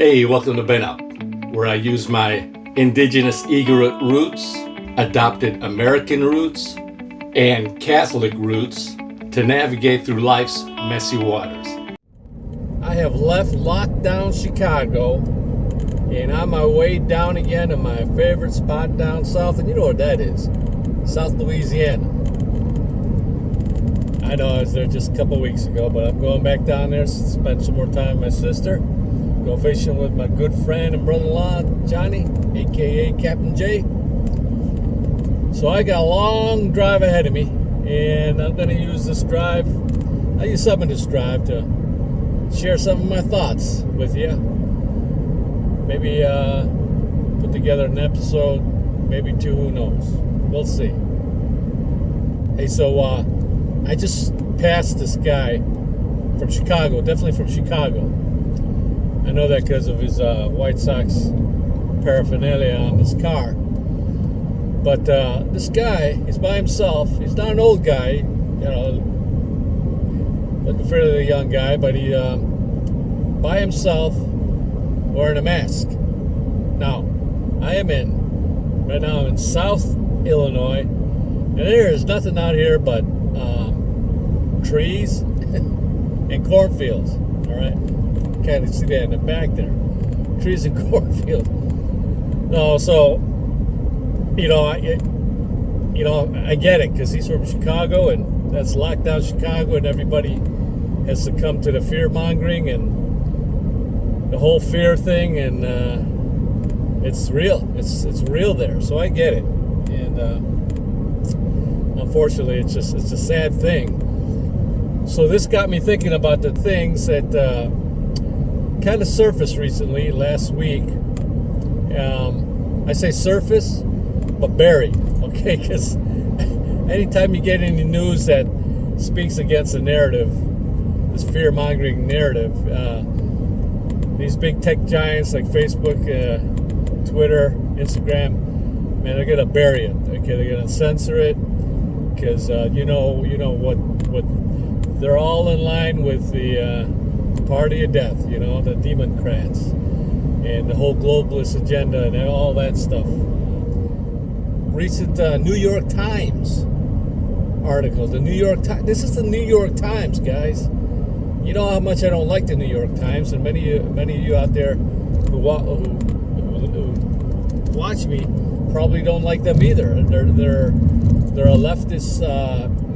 Hey, welcome to BenUp, where I use my indigenous Igorot roots, adopted American roots, and Catholic roots to navigate through life's messy waters. I have left lockdown Chicago, and on my way down again to my favorite spot down south, and you know what that is, South Louisiana. I know I was there just a couple weeks ago, but I'm going back down there to spend some more time with my sister. Go fishing with my good friend and brother-in-law, Johnny, a.k.a. Captain J. So I got a long drive ahead of me, and I'm going to use this drive. I use some of this drive to share some of my thoughts with you. Maybe put together an episode, maybe two, who knows. We'll see. Hey, so I just passed this guy from Chicago, definitely from Chicago. I know that because of his White Sox paraphernalia on his car. But this guy, he's by himself. He's not an old guy, you know, looking fairly young guy, but he by himself wearing a mask. Now, right now I'm in South Illinois, and there is nothing out here but trees and cornfields, all right? Kind of see that in the back there. Trees and cornfields. No, so I get it because he's from Chicago, and that's lockdown Chicago, and everybody has succumbed to the fear mongering and the whole fear thing, and it's real. It's real there. So I get it, and unfortunately, it's a sad thing. So this got me thinking about the things that kind of surfaced recently, last week. I say surface, but buried, okay? Because anytime you get any news that speaks against the narrative, this fear-mongering narrative, these big tech giants like Facebook, Twitter, Instagram, man, they're gonna bury it. Okay, they're gonna censor it because you know what they're all in line with the party of death, the Democrats and the whole globalist agenda and all that stuff. Recent New York Times article. The New York Times. This is the New York Times, guys. You know how much I don't like the New York Times, and many of you out there who watch me probably don't like them either. They're a leftist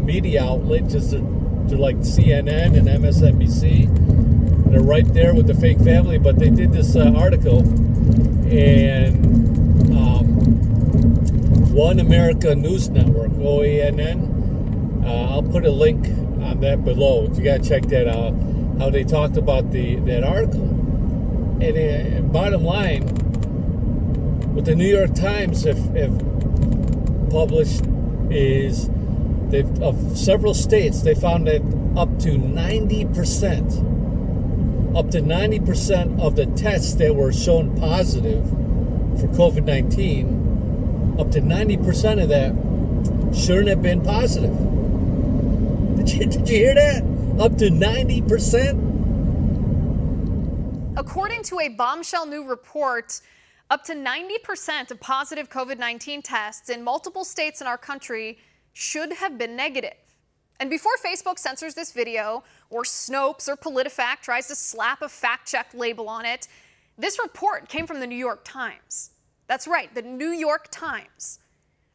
media outlet, just they're like CNN and MSNBC. They're right there with the fake family, but they did this article, and One America News Network, OANN, I'll put a link on that below. You gotta check that out, how they talked about that article. And bottom line, what the New York Times have published is of several states, they found that up to 90% of the tests that were shown positive for COVID-19, up to 90% of that shouldn't have been positive. Did you hear that? Up to 90%? According to a bombshell new report, up to 90% of positive COVID-19 tests in multiple states in our country should have been negative. And before Facebook censors this video, or Snopes or PolitiFact tries to slap a fact-check label on it, this report came from the New York Times. That's right, the New York Times.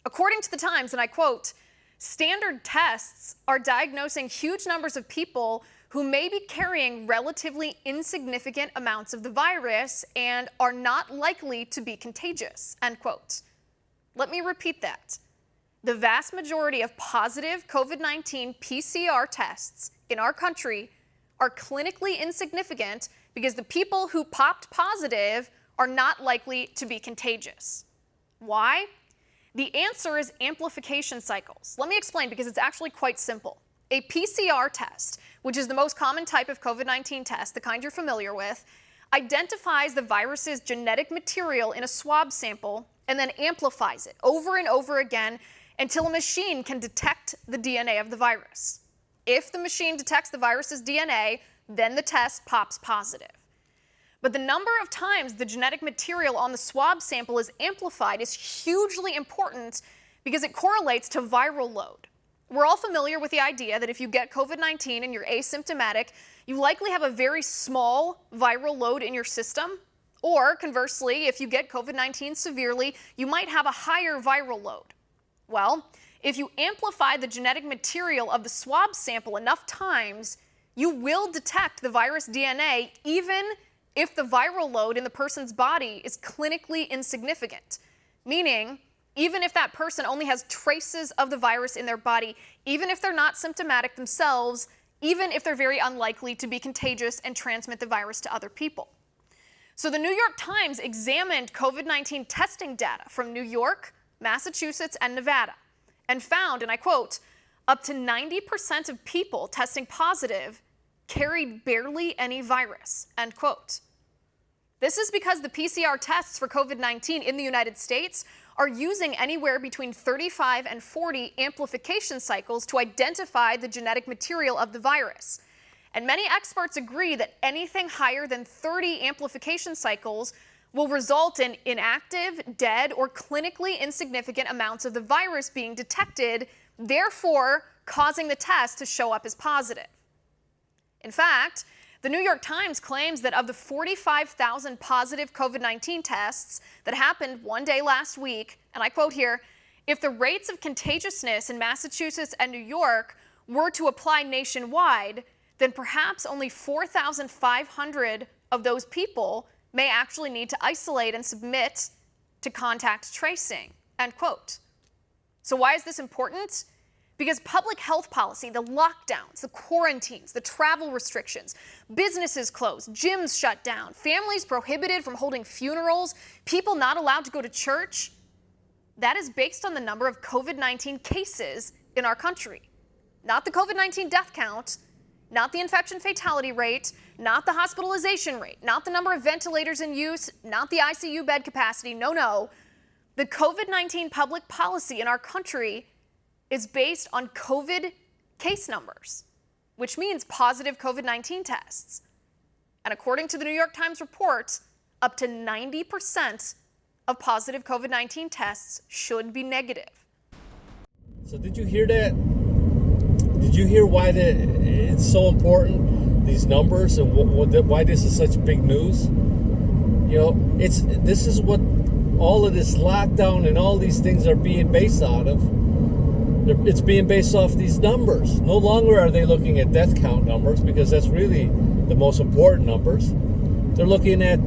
According to the Times, and I quote, "Standard tests are diagnosing huge numbers of people who may be carrying relatively insignificant amounts of the virus and are not likely to be contagious," end quote. Let me repeat that. The vast majority of positive COVID-19 PCR tests in our country are clinically insignificant because the people who popped positive are not likely to be contagious. Why? The answer is amplification cycles. Let me explain, because it's actually quite simple. A PCR test, which is the most common type of COVID-19 test, the kind you're familiar with, identifies the virus's genetic material in a swab sample and then amplifies it over and over again until a machine can detect the DNA of the virus. If the machine detects the virus's DNA, then the test pops positive. But the number of times the genetic material on the swab sample is amplified is hugely important because it correlates to viral load. We're all familiar with the idea that if you get COVID-19 and you're asymptomatic, you likely have a very small viral load in your system. Or conversely, if you get COVID-19 severely, you might have a higher viral load. Well, if you amplify the genetic material of the swab sample enough times, you will detect the virus DNA even if the viral load in the person's body is clinically insignificant. Meaning, even if that person only has traces of the virus in their body, even if they're not symptomatic themselves, even if they're very unlikely to be contagious and transmit the virus to other people. So the New York Times examined COVID-19 testing data from New York, Massachusetts, and Nevada, and found, and I quote, up to 90% of people testing positive carried barely any virus, end quote. This is because the PCR tests for COVID-19 in the United States are using anywhere between 35 and 40 amplification cycles to identify the genetic material of the virus. And many experts agree that anything higher than 30 amplification cycles will result in inactive, dead, or clinically insignificant amounts of the virus being detected, therefore causing the test to show up as positive. In fact, the New York Times claims that of the 45,000 positive COVID-19 tests that happened one day last week, and I quote here, if the rates of contagiousness in Massachusetts and New York were to apply nationwide, then perhaps only 4,500 of those people may actually need to isolate and submit to contact tracing, end quote. So why is this important? Because public health policy, the lockdowns, the quarantines, the travel restrictions, businesses closed, gyms shut down, families prohibited from holding funerals, people not allowed to go to church, that is based on the number of COVID-19 cases in our country. Not the COVID-19 death count, not the infection fatality rate, not the hospitalization rate, not the number of ventilators in use, not the ICU bed capacity. No. The COVID-19 public policy in our country is based on COVID case numbers, which means positive COVID-19 tests. And according to the New York Times report, up to 90% of positive COVID-19 tests should be negative. So did you hear that? Did you hear why it's so important, these numbers, and why this is such big news? You know, this is what all of this lockdown and all these things are being based out of. It's being based off these numbers. No longer are they looking at death count numbers, because that's really the most important numbers. They're looking at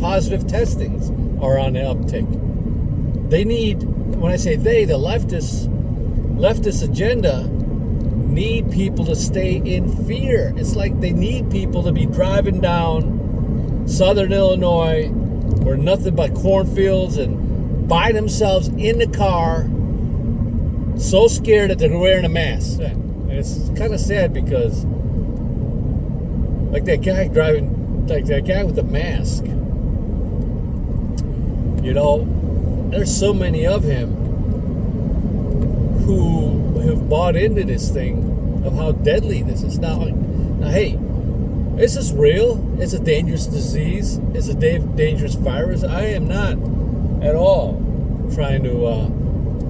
positive testings are on the uptick. They need, when I say they, the leftist agenda need people to stay in fear. It's like they need people to be driving down southern Illinois where nothing but cornfields and by themselves in the car, so scared that they're wearing a mask. And it's kind of sad because like that guy with the mask, you know, there's so many of him who have bought into this thing of how deadly this is. Now, hey, this is real. It's a dangerous disease. It's a dangerous virus. I am not at all trying to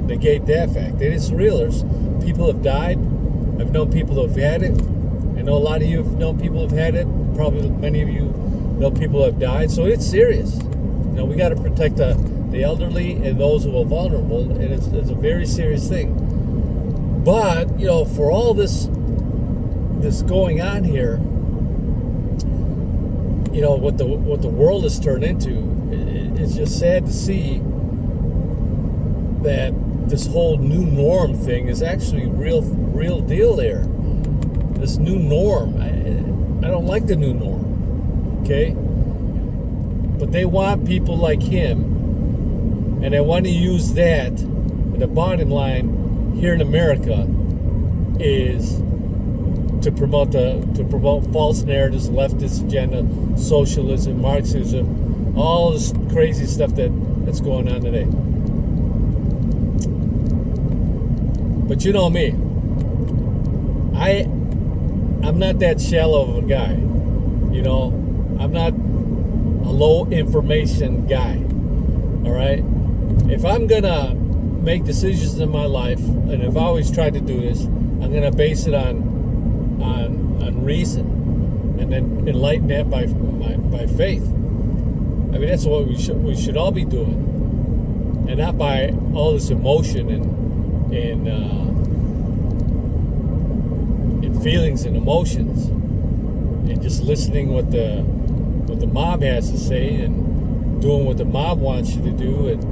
negate that fact. It is real. There's people have died. I've known people who have had it. I know a lot of you have known people who have had it. Probably many of you know people who have died. So it's serious. You know, we got to protect the elderly and those who are vulnerable, and it's a very serious thing. But, you know, for all this going on here, you know, what the world has turned into, it's just sad to see that this whole new norm thing is actually real deal there. This new norm, I don't like the new norm, okay? But they want people like him, and they want to use that. And the bottom line here in America is to promote false narratives, leftist agenda, socialism, Marxism, all this crazy stuff that's going on today. But you know me, I'm not that shallow of a guy, you know. I'm not a low information guy. All right? If I'm going to make decisions in my life, and I've always tried to do this, I'm going to base it on reason, and then enlighten that by faith. I mean, that's what we should all be doing, and not by all this emotion and feelings and emotions, and just listening what the mob has to say and doing what the mob wants you to do, and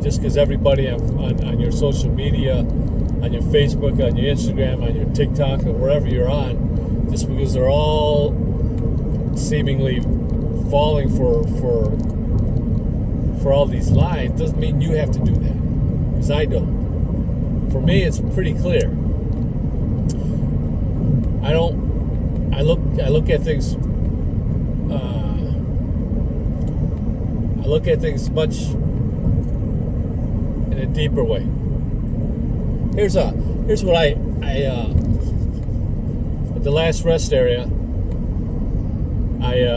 just because everybody on your social media, on your Facebook, on your Instagram, on your TikTok, or wherever you're on, just because they're all seemingly falling for all these lies, doesn't mean you have to do that. Because I don't. For me, it's pretty clear. I look at things. I look at things much in a deeper way. Here's what I at the last rest area, I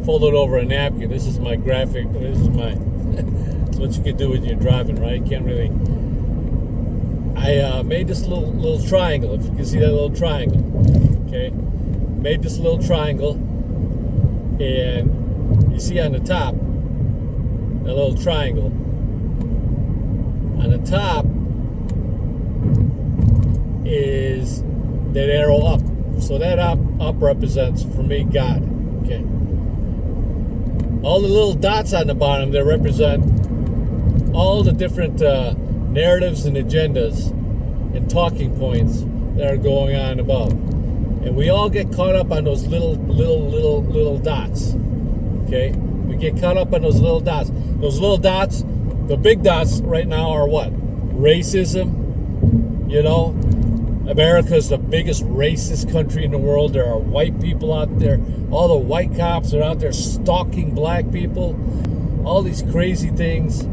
folded over a napkin. This is my graphic. This is my it's what you can do when you're driving, right? You can't really. I made this little triangle. If you can see that little triangle, okay. Made this little triangle, and you see on the top that little triangle. On the top is that arrow up. So that up represents, for me, God. Okay. All the little dots on the bottom, they represent all the different narratives and agendas and talking points that are going on above. And we all get caught up on those little dots. Okay? We get caught up on those little dots. Those little dots, the big dots right now are what? Racism. America's the biggest racist country in the world. There are white people out there. All the white cops are out there stalking black people. All these crazy things.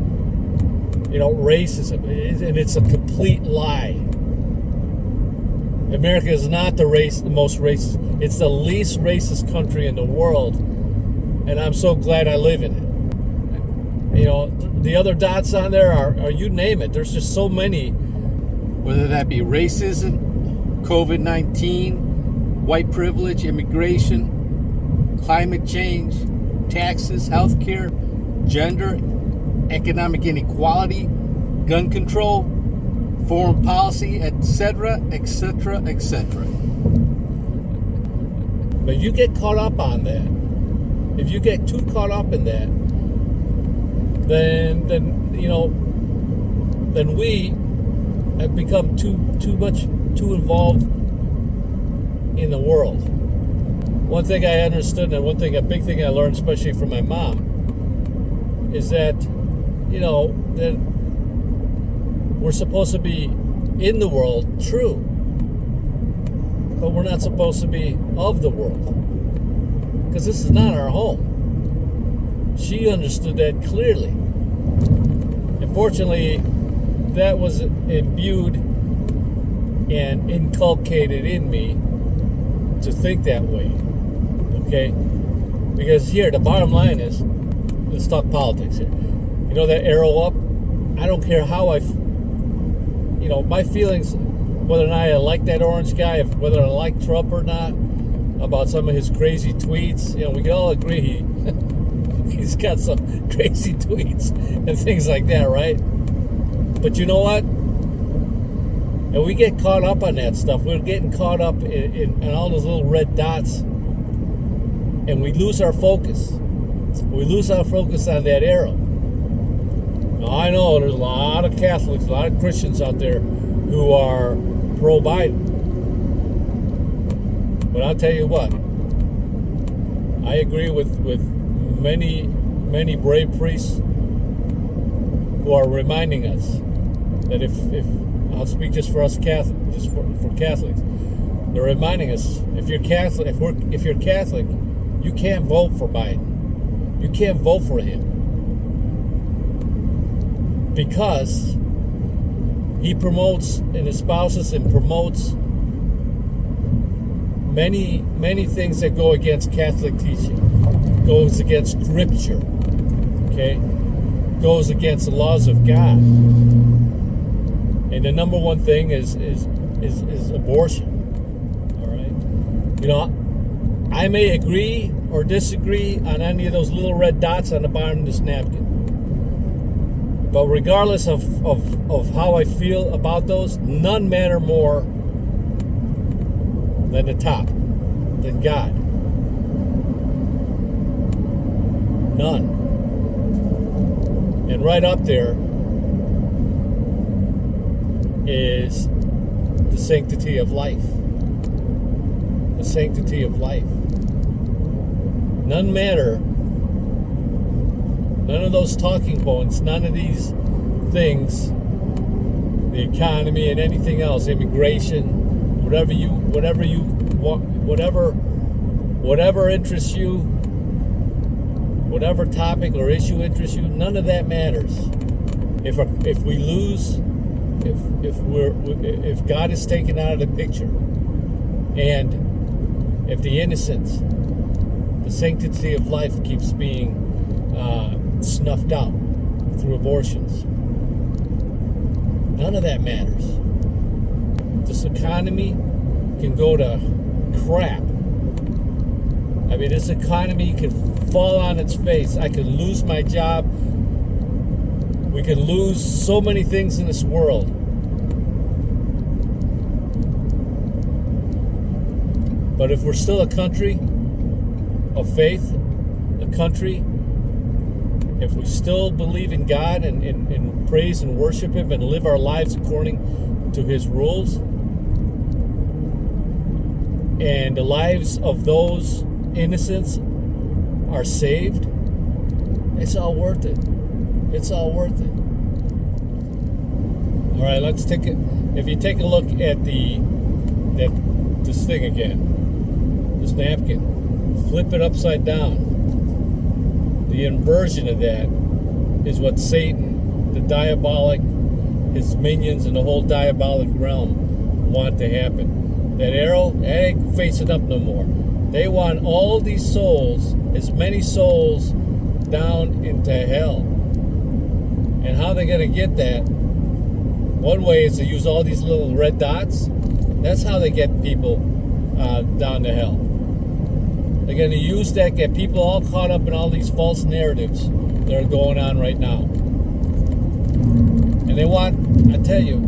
Racism. And it's a complete lie. America is not the most racist. It's the least racist country in the world. And I'm so glad I live in it. The other dots on there are you name it. There's just so many. Whether that be racism, COVID-19, white privilege, immigration, climate change, taxes, healthcare, gender, economic inequality, gun control, foreign policy, etc., etc., etc. But you get caught up on that. If you get too caught up in that, then we have become too involved in the world. One thing I understood, and a big thing I learned, especially from my mom, is that that we're supposed to be in the world, true, but we're not supposed to be of the world, because this is not our home. She understood that clearly. Unfortunately, that was imbued and inculcated in me to think that way. Okay? Because here, the bottom line is, let's talk politics here. That arrow up, I don't care how my feelings, whether or not I like that orange guy, whether I like Trump or not, about some of his crazy tweets, we can all agree he's got some crazy tweets and things like that, right? But you know what? And we get caught up on that stuff. We're getting caught up in all those little red dots, and we lose our focus. We lose our focus on that arrow. Now, I know there's a lot of Catholics, a lot of Christians out there who are pro-Biden. But I'll tell you what, I agree with many brave priests who are reminding us that if I'll speak just for us Catholics, just for Catholics, they're reminding us, if you're Catholic, if you're Catholic, you can't vote for Biden. You can't vote for him because he promotes and espouses and promotes many things that go against Catholic teaching, goes against Scripture, okay, goes against the laws of God. And the number one thing is abortion. All right, you know, I may agree or disagree on any of those little red dots on the bottom of this napkin, but regardless of how I feel about those, none matter more than the top, than God. None. And right up there is the sanctity of life. The sanctity of life. None matter. None of those talking points, none of these things, the economy and anything else, immigration, whatever you want, whatever interests you, whatever topic or issue interests you, none of that matters. If we lose, if God is taken out of the picture, and if the innocence, the sanctity of life keeps being snuffed out through abortions, none of that matters. This economy can go to crap. I mean, this economy can fall on its face. I could lose my job. We can lose so many things in this world. But if we're still a country of faith, a country, if we still believe in God and praise and worship Him and live our lives according to His rules, and the lives of those innocents are saved, it's all worth it. It's all worth it. All right, let's take it. If you take a look at this thing again, this napkin, flip it upside down. The inversion of that is what Satan, the diabolic, his minions, and the whole diabolic realm want to happen. That arrow, that ain't facing up no more. They want all these souls, as many souls, down into hell. And how they're going to get that? One way is to use all these little red dots. That's how they get people down to hell. They're going to use that, get people all caught up in all these false narratives that are going on right now. And they want, I tell you,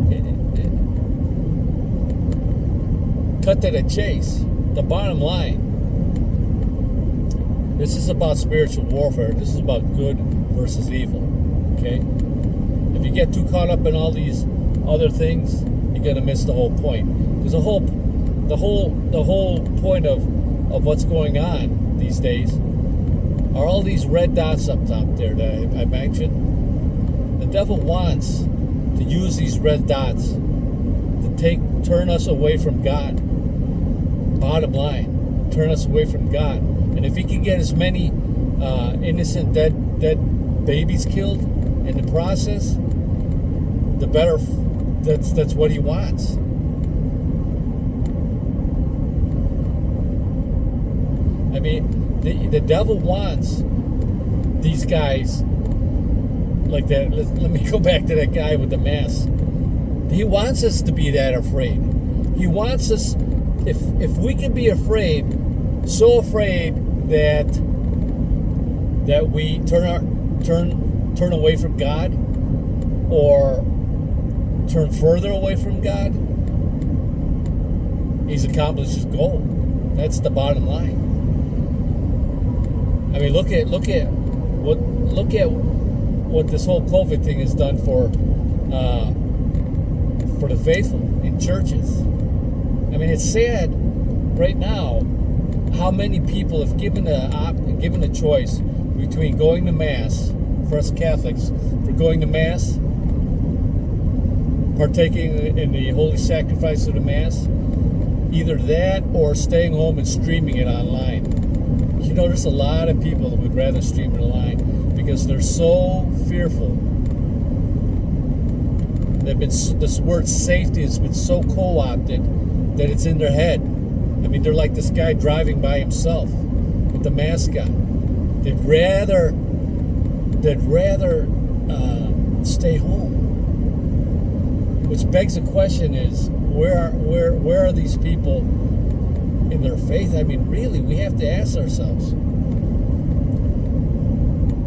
cut to the chase. The bottom line. This is about spiritual warfare. This is about good versus evil. Okay? If you get too caught up in all these other things, you're going to miss the whole point. Because the whole point of what's going on these days are all these red dots up top there that I mentioned. The devil wants to use these red dots to turn us away from God. Bottom line, turn us away from God. And if he can get as many innocent dead babies killed in the process, the better. That's what he wants. I mean, the devil wants these guys like that. Let me go back to that guy with the mask. He wants us to be that afraid. He wants us, if we can be afraid, so afraid that we turn away from God, or turn further away from God, he's accomplished his goal. That's the bottom line. I mean, look at what this whole COVID thing has done for the faithful in churches. I mean, it's sad right now how many people have given a choice between going to Mass, for us Catholics, for going to Mass, partaking in the holy sacrifice of the Mass, either that or staying home and streaming it online. You know, there's a lot of people that would rather stream it online because they're so fearful. This word safety has been so co-opted that it's in their head. I mean, they're like this guy driving by himself with the mask on. They'd rather stay home. Which begs the question is, where are these people in their faith? I mean, really, we have to ask ourselves. I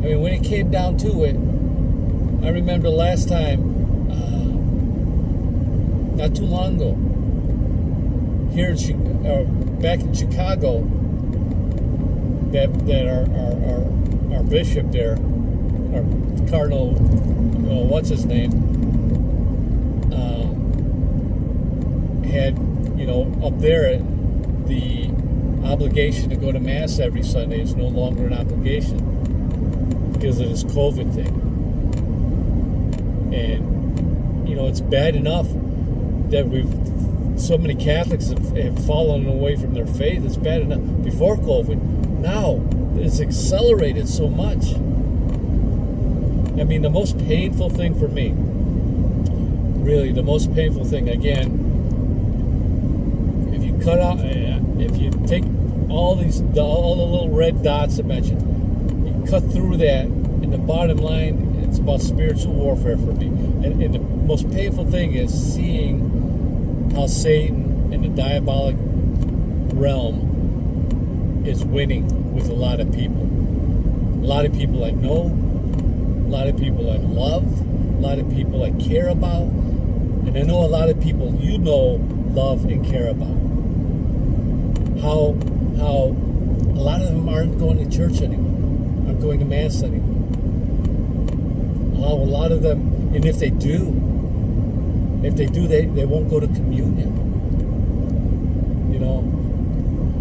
mean, when it came down to it, I remember last time, not too long ago, here in back in Chicago, that our bishop there, our Cardinal, what's his name, had, up there, the obligation to go to Mass every Sunday is no longer an obligation because of this COVID thing. And, it's bad enough that so many Catholics have fallen away from their faith. It's bad enough before COVID. Now, it's accelerated so much. I mean, the most painful thing for me, really, the most painful thing, again, if you take all the little red dots I mentioned, you cut through that, and the bottom line, it's about spiritual warfare for me. And the most painful thing is seeing how Satan and the diabolic realm is winning with a lot of people. A lot of people I know, a lot of people I love, a lot of people I care about, and I know a lot of people love and care about. How a lot of them aren't going to church anymore, aren't going to Mass anymore. How a lot of them, and if they do, they won't go to communion.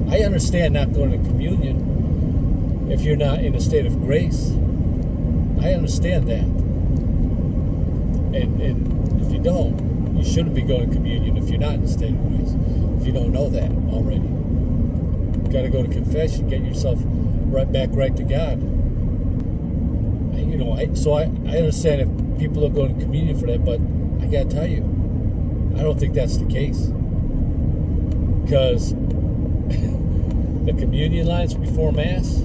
I understand not going to communion if you're not in a state of grace. I understand that. And if you don't, you shouldn't be going to communion if you're not in a state of grace. If you don't know that already. You got to go to confession, get yourself right to God. So I understand if people are going to communion for that, but I got to tell you, I don't think that's the case. Because the communion lines before Mass,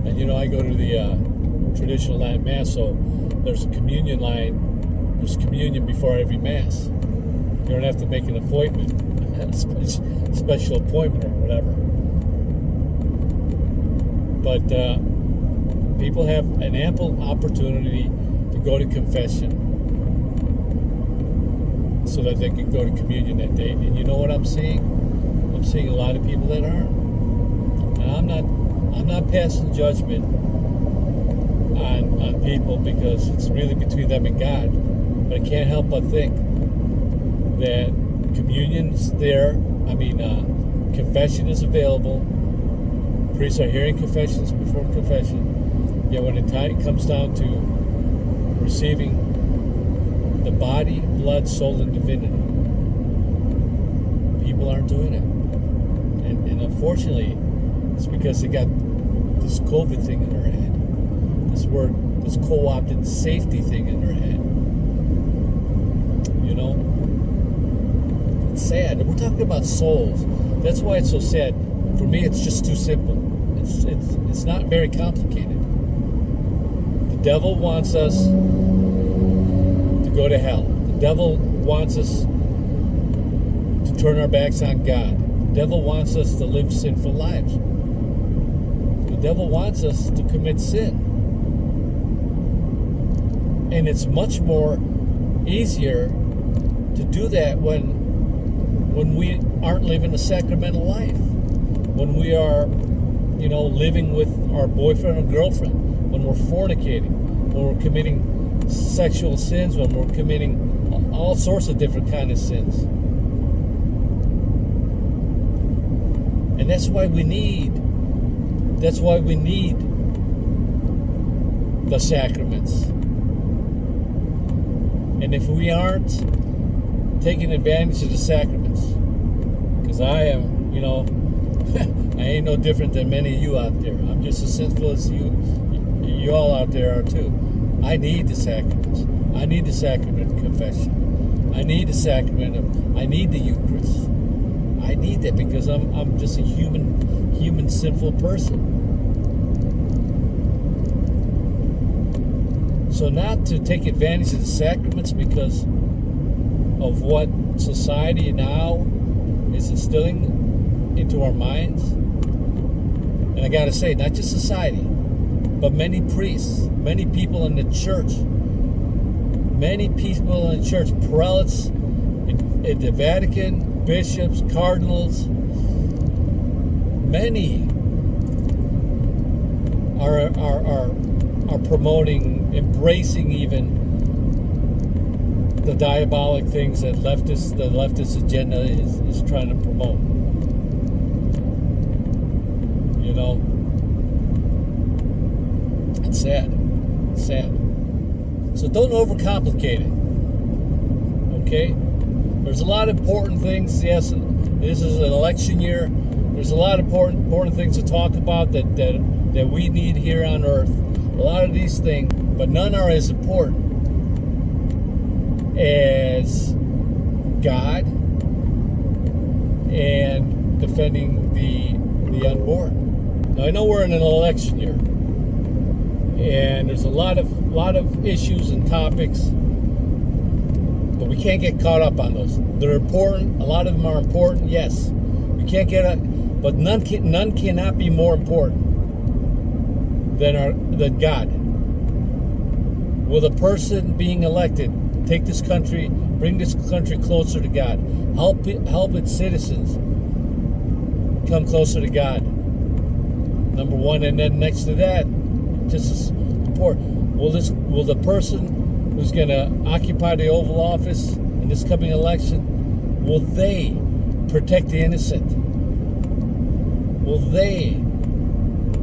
and I go to the traditional Latin Mass, so there's a communion line, there's communion before every Mass. You don't have to make an appointment, a special appointment or whatever. But people have an ample opportunity to go to confession so that they can go to communion that day. And you know what I'm seeing? I'm seeing a lot of people that aren't. And I'm not passing judgment on people because it's really between them and God. But I can't help but think that communion's there. Confession is available. Priests are hearing confessions before confession. Yet when it comes down to receiving the body, blood, soul, and divinity, people aren't doing it. And unfortunately, it's because they got this COVID thing in their head. This co-opted safety thing in their head. It's sad. We're talking about souls. That's why it's so sad. For me, it's just too simple. It's not very complicated. The devil wants us to go to hell. The devil wants us to turn our backs on God. The devil wants us to live sinful lives. The devil wants us to commit sin. And it's much more easier to do that when we aren't living a sacramental life. When we are, living with our boyfriend or girlfriend. When we're fornicating. When we're committing sexual sins. When we're committing all sorts of different kind of sins. And that's why we need the sacraments. And if we aren't taking advantage of the sacraments, because I am, I ain't no different than many of you out there. I'm just as sinful as you all out there are too. I need the sacraments. I need the sacrament of confession. I need the sacrament I need the Eucharist. I need that because I'm just a human sinful person. So not to take advantage of the sacraments because of what society now is instilling into our minds. And I gotta say, not just society, but many priests, many people in the church, prelates in the Vatican, bishops, cardinals, many are promoting, embracing even the diabolic things that the leftist agenda is trying to promote. You know, it's sad. It's sad. So don't overcomplicate it. Okay? There's a lot of important things. Yes, this is an election year. There's a lot of important things to talk about that we need here on earth. A lot of these things, but none are as important as God and defending the unborn. Now I know we're in an election year, and there's a lot of issues and topics, but we can't get caught up on those. They're important. A lot of them are important. Yes, we can't get up, but none cannot be more important than God. Will the person being elected take this country, bring this country closer to God, help its citizens come closer to God? Number one, and then next to that, just as important, will the person who's going to occupy the Oval Office in this coming election, will they protect the innocent? Will they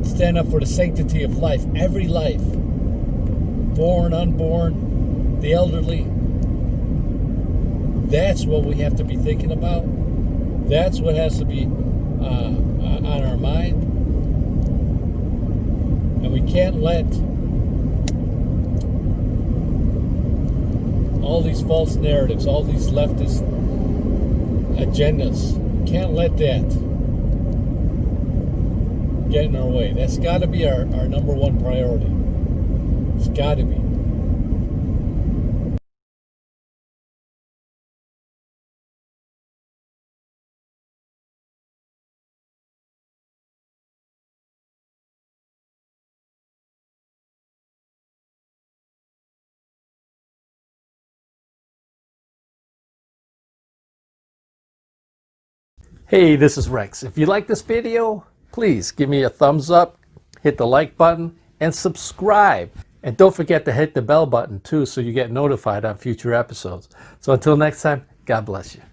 stand up for the sanctity of life, every life, born, unborn, the elderly? That's what we have to be thinking about. That's what has to be on our mind. And we can't let all these false narratives, all these leftist agendas, can't let that get in our way. That's got to be our number one priority. It's got to be. Hey, this is Rex. If you like this video, please give me a thumbs up, hit the like button, and subscribe. And don't forget to hit the bell button too so you get notified on future episodes. So until next time, God bless you.